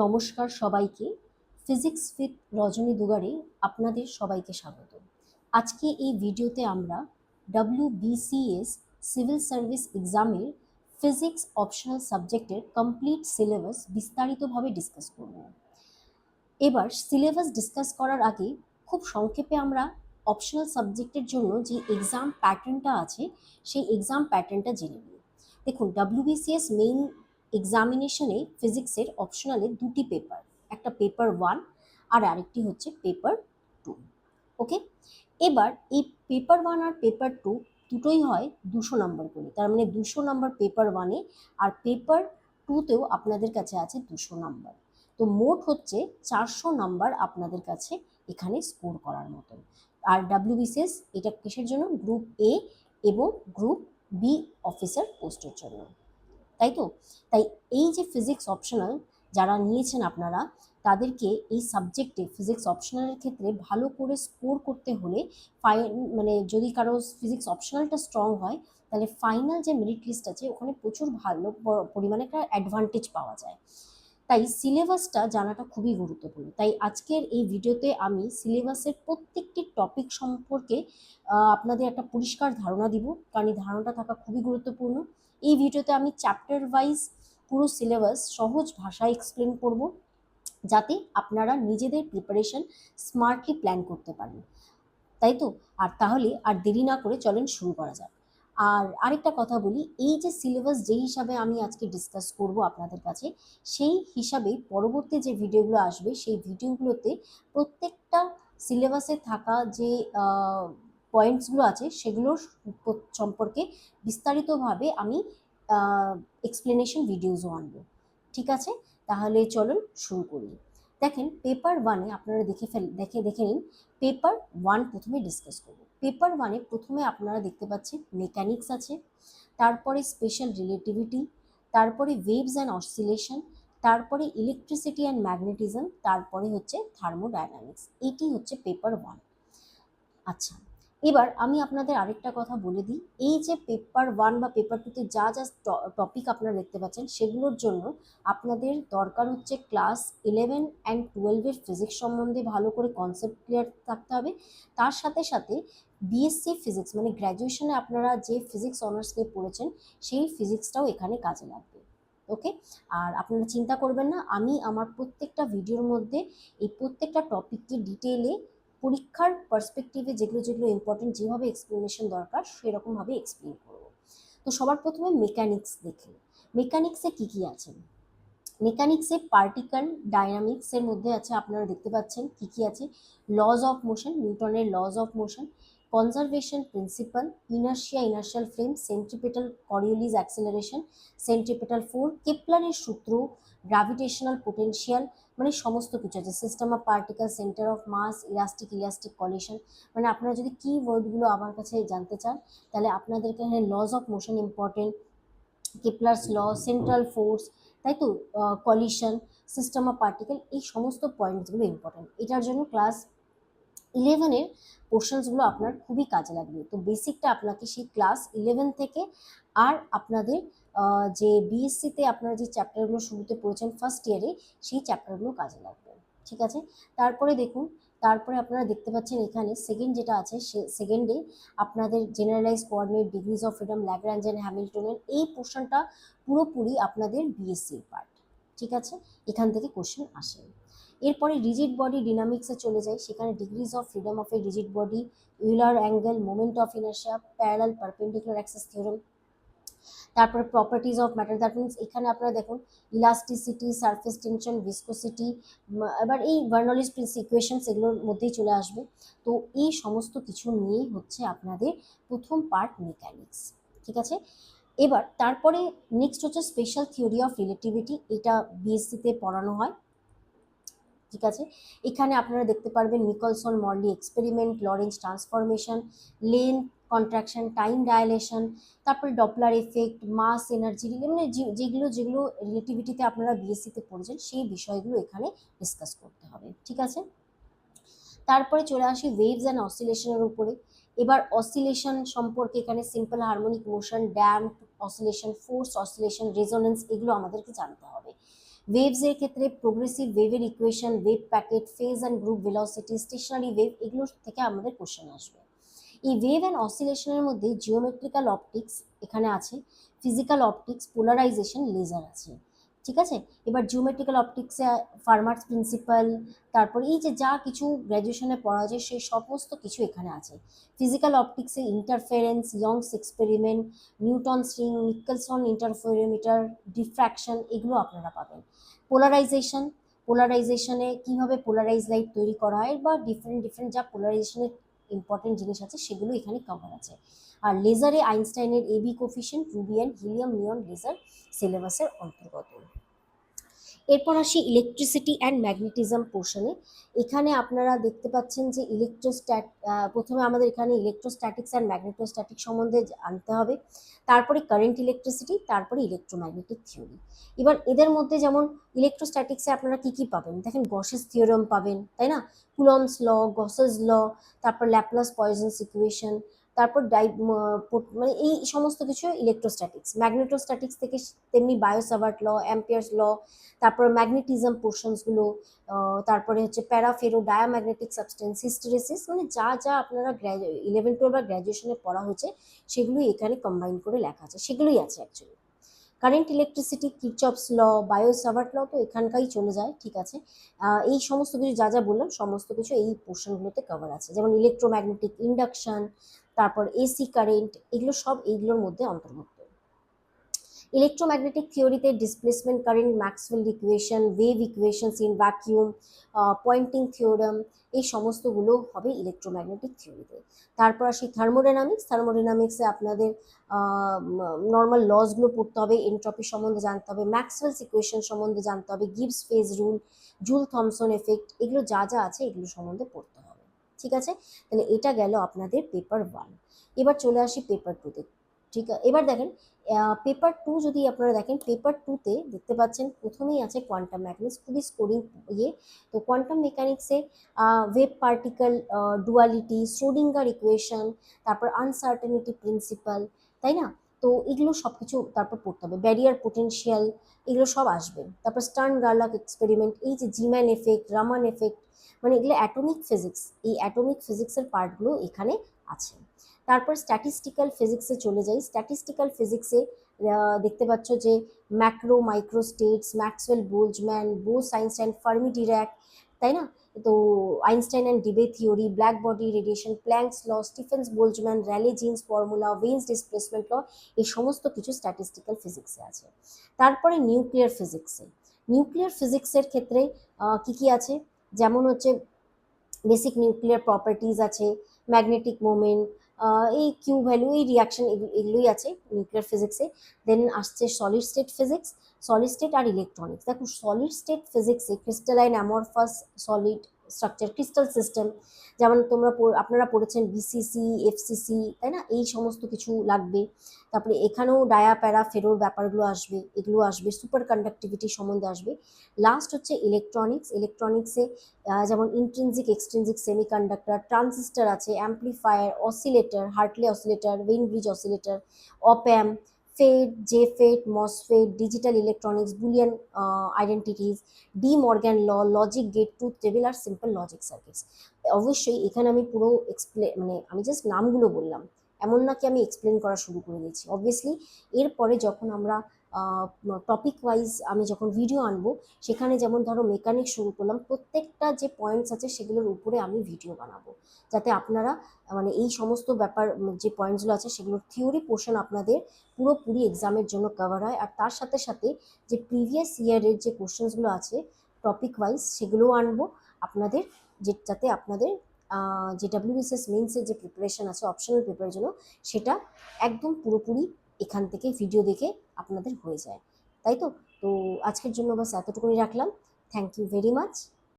নমস্কার সবাইকে। Physics with রজনী দুগারে আপনাদের সবাইকে স্বাগত। আজকে এই ভিডিওতে আমরা WBCS সিভিল সার্ভিস এক্সামের ফিজিক্স অপশনাল সাবজেক্টের কমপ্লিট সিলেবাস বিস্তারিতভাবে ডিসকাস করব। এবার সিলেবাস ডিসকাস করার আগে খুব সংক্ষেপে আমরা অপশনাল সাবজেক্টের জন্য যে এক্সাম প্যাটার্নটা আছে সেই এক্সাম প্যাটার্নটা জেনে নিই। দেখুন, WBCS মেইন এক্সামিনেশনে ফিজিক্সের অপশনালে দুটি পেপার, একটা পেপার 1 আর আরেকটি হচ্ছে পেপার 2। ওকে, এবার এই পেপার 1 আর পেপার 2 দুটোই হয় 200 নম্বর করে, তার মানে 200 নম্বর পেপার 1-এ আর পেপার 2-তেও আপনাদের কাছে আছে 200 নম্বর। তো মোট হচ্ছে 400 নাম্বার আপনাদের কাছে এখানে স্কোর করার মতন। আর WBCS এটা কিসের জন্য? গ্রুপ এ এবং গ্রুপ বি অফিসার পোস্টের জন্য, তাই তো? তাই এই যে ফিজিক্স অপশনাল যারা নিয়েছেন আপনারা, তাদেরকে এই সাবজেক্টে ফিজিক্স অপশনালের ক্ষেত্রে ভালো করে স্কোর করতে হলে মানে যদি কারো ফিজিক্স অপশনালটা স্ট্রং হয় তাহলে ফাইনাল যে মেরিট লিস্ট আছে ওখানে প্রচুর ভালো পরিমাণে একটা অ্যাডভান্টেজ পাওয়া যায়। তাই সিলেবাসটা জানাটা খুবই গুরুত্বপূর্ণ। তাই আজকের এই ভিডিওতে আমি সিলেবাসের প্রত্যেকটি টপিক সম্পর্কে আপনাদের একটা পরিষ্কার ধারণা দিব, কারণ এই ধারণাটা থাকা খুবই গুরুত্বপূর্ণ। এই ভিডিওতে আমি চ্যাপ্টার ওয়াইজ পুরো সিলেবাস সহজ ভাষায় এক্সপ্লেন করব, যাতে আপনারা নিজেদের প্রিপারেশন স্মার্টলি প্ল্যান করতে পারেন, তাই তো? আর তাহলে আর দেরি না করে চলেন শুরু করা যাক। আর আরেকটা কথা বলি, এই যে সিলেবাস যেই হিসাবে আমি আজকে ডিসকাস করব আপনাদের কাছে, সেই হিসাবে পরবর্তী যে ভিডিওগুলো আসবে সেই ভিডিওগুলোতে প্রত্যেকটা সিলেবাসে থাকা যে পয়েন্টসগুলো আছে সেগুলোর সম্পর্কে বিস্তারিতভাবে আমি এক্সপ্লেনেশন ভিডিওসও আনবো। ঠিক আছে, তাহলে চলুন শুরু করি। দেখেন, পেপার 1-এ আপনারা দেখে নিন। পেপার 1 প্রথমে ডিসকাস করব। পেপার 1-এ প্রথমে আপনারা দেখতে পাচ্ছেন মেকানিক্স আছে, তারপরে স্পেশাল রিলেটিভিটি, তারপরে ওয়েভস অ্যান্ড অসিলেশন, তারপরে ইলেকট্রিসিটি অ্যান্ড ম্যাগনেটিজম, তারপরে হচ্ছে থার্মোডায়নামিক্স। এটি হচ্ছে পেপার 1। আচ্ছা, এবার আমি আপনাদের আরেকটা কথা বলে দিই, এই যে পেপার 1 বা পেপার 2-তে যা যা টপিক আপনারা দেখতে পাচ্ছেন সেগুলোর জন্য আপনাদের দরকার হচ্ছে ক্লাস 11 অ্যান্ড 12-এর ফিজিক্স সম্বন্ধে ভালো করে কনসেপ্ট ক্লিয়ার থাকতে হবে। তার সাথে সাথে বিএসসি ফিজিক্স মানে গ্র্যাজুয়েশনে আপনারা যে ফিজিক্স অনার্স নিয়ে পড়েছেন সেই ফিজিক্সটাও এখানে কাজে লাগবে। ওকে, আর আপনারা চিন্তা করবেন না, আমি আমার প্রত্যেকটা ভিডিওর মধ্যে এই প্রত্যেকটা টপিককে ডিটেইলে পরীক্ষার পার্সপেক্টিভে যেগুলো যেগুলো ইম্পর্টেন্ট, যেভাবে এক্সপ্লেনেশন দরকার সেরকমভাবে এক্সপ্লেন করবো। তো সবার প্রথমে মেকানিক্স দেখে। মেকানিক্সে কি কি আছে? মেকানিক্সে পার্টিকেল ডাইনামিক্সের মধ্যে আছে, আপনারা দেখতে পাচ্ছেন কি কি আছে। লজ অফ মোশন, নিউটনের laws of motion, conservation principle, inertial frame, centripetal Coriolis acceleration, centripetal force, কেপলারের সূত্র, গ্র্যাভিটেশনাল পোটেনশিয়াল, মানে সমস্ত কিছু আছে। System of particle, centre of mass, elastic collision. মানে আপনারা যদি কি ওয়ার্ডগুলো আমার কাছে জানতে চান তাহলে আপনাদেরকে এখানে laws of motion important, Kepler's law, central force, তাই তো, কলিশন, সিস্টেম অফ পার্টিকেল, এই সমস্ত পয়েন্টসগুলো ইম্পর্টেন্ট। এটার জন্য ক্লাস 11-এর পোর্শনসগুলো আপনার খুবই কাজে লাগবে। তো বেসিকটা আপনাকে সেই ক্লাস 11 থেকে আর আপনাদের যে বিএসসিতে আপনারা যে চ্যাপ্টারগুলো শুরুতে পড়েছেন ফার্স্ট ইয়ারে সেই চ্যাপ্টারগুলো কাজে লাগবে। ঠিক আছে, তারপরে দেখুন, তারপরে আপনারা দেখতে পাচ্ছেন এখানে সেকেন্ড যেটা আছে, সেকেন্ডে আপনাদের generalise coordinate, degrees of freedom, Lagrange and হ্যামিল্টনের এই পোর্শনটা পুরোপুরি আপনাদের বিএসসির পার্ট। ঠিক আছে, এখান থেকে কোশ্চেন আসে। এরপরে রিজিড বডি ডিনামিক্সে চলে যায়, সেখানে degrees of freedom of a rigid body, Euler angle, moment of inertia, parallel perpendicular axis theorem, তারপরে properties of matter. That means এখানে আপনারা দেখুন ইলাস্টিসিটি, সারফেস টেনশন, ভিসকোসিটি, এবার এই বার্নৌলিস ইকুয়েশনস এগুলোর মধ্যেই চলে আসবে। তো এই সমস্ত কিছু নিয়েই হচ্ছে আপনাদের প্রথম পার্ট মেকানিক্স। ঠিক আছে, এবার তারপরে নেক্সট হচ্ছে স্পেশাল থিওরি অফ রিলেটিভিটি, এটা বিএসসিতে পড়ানো হয়। ঠিক আছে, এখানে আপনারা দেখতে পারবেন Michelson Morley experiment, Lorentz transformation, length contraction, time dilation, তারপরে ডপলার এফেক্ট, মাস এনার্জি, মানে যেগুলো যেগুলো রিলেটিভিটিতে আপনারা বিএসসিতে পড়েছেন সেই বিষয়গুলো এখানে ডিসকাস করতে হবে। ঠিক আছে, তারপরে চলে আসি ওয়েভস অ্যান্ড অসিলেশনের উপরে। এবার অসিলেশন সম্পর্কে এখানে simple harmonic motion, damp oscillation, force oscillation, resonance, এগুলো আমাদেরকে জানতে হবে। ওয়েভসের ক্ষেত্রে প্রোগ্রেসিভ ওয়েভের equation, wave packet, phase and group velocity, stationary wave, এগুলোর থেকে আমাদের কোশ্চেন আসবে। এই ওয়েভ অ্যান্ড অসিলেশনের মধ্যে জিওমেট্রিক্যাল অপটিক্স এখানে আছে, ফিজিক্যাল অপটিক্স, পোলারাইজেশন, লেজার আছে। ঠিক আছে, এবার জিওমেট্রিক্যাল অপটিক্সে ফার্মার্স প্রিন্সিপাল, তারপর এই যে যা কিছু গ্র্যাজুয়েশনে পড়া যায় সেই সমস্ত কিছু এখানে আছে। ফিজিক্যাল অপটিক্সে interference, Young's experiment, Newton's ring, Michelson interferometer, diffraction, এগুলো আপনারা পাবেন। পোলারাইজেশন, পোলারাইজেশনে কীভাবে পোলারাইজ লাইট তৈরি করা হয় বা ডিফারেন্ট যা পোলারাইজেশনের ইম্পর্টেন্ট জিনিস আছে সেগুলো এখানে কভার আছে। আর লেজারে আইনস্টাইনের এবি কোফিশিয়েন্ট, রুবিয়ান, হিলিয়াম নিয়ন লেজার সিলেবাসের অন্তর্গত। এরপর আসি ইলেকট্রিসিটি অ্যান্ড ম্যাগনেটিজম পোর্শনে। এখানে আপনারা দেখতে পাচ্ছেন যে প্রথমে আমাদের এখানে ইলেকট্রোস্ট্যাটিক্স অ্যান্ড ম্যাগনেটোস্ট্যাটিক সম্বন্ধে আনতে হবে, তারপরে কারেন্ট ইলেকট্রিসিটি, তারপরে ইলেকট্রোম্যাগনেটিক থিওরি। এবার এদের মধ্যে যেমন ইলেকট্রোস্ট্যাটিক্সে আপনারা কি কি পাবেন, দেখেন গসেস থিওরেম পাবেন, তাই না, কুলম্বস ল, গসেস ল, তারপর ল্যাপলাস পয়সনস ইকুয়েশন, তারপর মানে এই সমস্ত কিছু ইলেকট্রোস্ট্যাটিক্স। ম্যাগনেটোস্ট্যাটিক্স থেকে তেমনি বায়োসাভার্ট ল, অ্যাম্পিয়ার্স ল, তারপর ম্যাগনেটিজম পোর্শনসগুলো, তারপরে হচ্ছে প্যারাফেরো ডায়াম্যাগনেটিক সাবস্টেন্স, হিস্টেরেসিস, মানে যা যা আপনারা 11-12 বা গ্র্যাজুয়েশনে পড়া হয়েছে সেগুলোই এখানে কম্বাইন করে লেখা আছে, সেগুলোই আছে অ্যাকচুয়ালি। কারেন্ট ইলেকট্রিসিটি, কিরচপস ল, বায়োসাভার্ট ল তো এখানকাই চলে যায়, ঠিক আছে। এই সমস্ত কিছু যা যা বললাম সমস্ত কিছু এই পোর্শনগুলোতে কভার আছে, যেমন ইলেকট্রোম্যাগনেটিক ইন্ডাকশন, তারপর এসি কারেন্ট, এগুলো সব এইগুলোর মধ্যে অন্তর্ভুক্ত। ইলেকট্রোম্যাগনেটিক থিওরিতে displacement current, Maxwell equation, wave equations in vacuum, Poynting theorem, এই সমস্তগুলো হবে ইলেকট্রোম্যাগনেটিক থিওরিতে। তারপর আসি থার্মোডাইনামিক্স। থার্মোডাইনামিক্সে আপনাদের নর্মাল লসগুলো পড়তে হবে, এন্ট্রপি সম্বন্ধে জানতে হবে, ম্যাক্সওয়েলস ইকুয়েশন সম্বন্ধে জানতে হবে, Gibbs phase rule, joule Thomson effect, এগুলো যা যা আছে এগুলো সম্বন্ধে পড়তে হবে। ঠিক আছে, তাহলে এটা গেল আপনাদের পেপার 1। এবার চলে আসি পেপার 2তে। ঠিক আছে, এবার দেখেন পেপার 2 যদি আপনারা দেখেন, পেপার 2তে দেখতে পাচ্ছেন প্রথমেই আছে কোয়ান্টাম মেকানিক্স, খুবই স্কোরিং ইয়ে। তো কোয়ান্টাম মেকানিক্সে wave particle duality, Schrodinger equation, তারপর আনসার্টেনিটি প্রিন্সিপাল, তাই না, তো এগুলো সব কিছু তারপর পড়তে হবে, ব্যারিয়ার পোটেনশিয়াল, এগুলো সব আসবে। তারপর স্টার্ন গার্লাক এক্সপেরিমেন্ট, এই যে জিম্যান এফেক্ট, রামান এফেক্ট, মানে এগুলো অ্যাটমিক ফিজিক্স, এই অ্যাটমিক ফিজিক্সের পার্টগুলো এখানে আছে। তারপর স্ট্যাটিস্টিক্যাল ফিজিক্সে চলে যাই। স্ট্যাটিস্টিক্যাল ফিজিক্সে দেখতে পাচ্ছ যে macro micro states, Maxwell Boltzmann, Bose Einstein, Fermi Dirac, তাই না, তো Einstein and Debye theory, black body radiation, Planck's law, Stefan's Boltzmann, Rayleigh Jeans formula, Wien's displacement law, এই সমস্ত কিছু স্ট্যাটিস্টিক্যাল ফিজিক্সে আছে। তারপরে নিউক্লিয়ার ফিজিক্সে, নিউক্লিয়ার ফিজিক্সের ক্ষেত্রে কি কি আছে, যেমন হচ্ছে বেসিক নিউক্লিয়ার প্রপার্টিজ আছে, ম্যাগনেটিক মোমেন্ট, এই কিউ ভ্যালু, এই রিয়াকশন, এগুলোই আছে নিউক্লিয়ার ফিজিক্সে। দেন আসছে solid state physics, solid state আর ইলেকট্রনিক্স। দেখো সলিড স্টেট ফিজিক্সে crystalline amorphous solid structure, crystal system, যেমন আপনারা পড়েছেন বিসিসি, এফসিসি, তাই না, এই সমস্ত কিছু লাগবে। তারপরে এখানেও ডায়া প্যারা ফেরোর ব্যাপারগুলো আসবে, এগুলো আসবে, সুপার কন্ডাক্টিভিটি সম্বন্ধে আসবে। লাস্ট হচ্ছে ইলেকট্রনিক্স। ইলেকট্রনিক্সে যেমন ইন্ট্রিনজিক, এক্সট্রিনজিক সেমিকন্ডাক্টর, ট্রানজিস্টার আছে, amplifier, oscillator, Hartley oscillator, Wien bridge oscillator, op amp, FET, JFET, MOSFET, digital electronics, Boolean identities, De Morgan law, logic gate, truth table আর সিম্পল লজিক সার্কিটস। অবশ্যই এখানে আমি পুরো মানে আমি জাস্ট নামগুলো বললাম, এমন না কি আমি এক্সপ্লেন করা শুরু করে দিয়েছি। অবভিয়াসলি এরপরে যখন আমরা টপিক ওয়াইজ আমি যখন ভিডিও আনবো, সেখানে যেমন ধরো মেকানিক শুরু করলাম, প্রত্যেকটা যে পয়েন্টস আছে সেগুলোর উপরে আমি ভিডিও বানাবো, যাতে আপনারা মানে এই সমস্ত ব্যাপার যে পয়েন্টসগুলো আছে সেগুলোর থিওরি পোর্শন আপনাদের পুরোপুরি এক্সামের জন্য কভার হয়। আর তার সাথে সাথে যে প্রিভিয়াস ইয়ারের যে কোশ্চেন্সগুলো আছে টপিক ওয়াইজ সেগুলোও আনবো আপনাদের, যাতে আপনাদের যে ডাব্লিউবিসিএস মেইনসের যে প্রিপারেশন আছে অপশনাল পেপারের জন্য, সেটা একদম পুরোপুরি এখান থেকে ভিডিও দেখে আপনাদের হয়ে যায়, তাই তো। তো আজকের জন্য বাস এতটুকুনি রাখলাম। Thank you very much.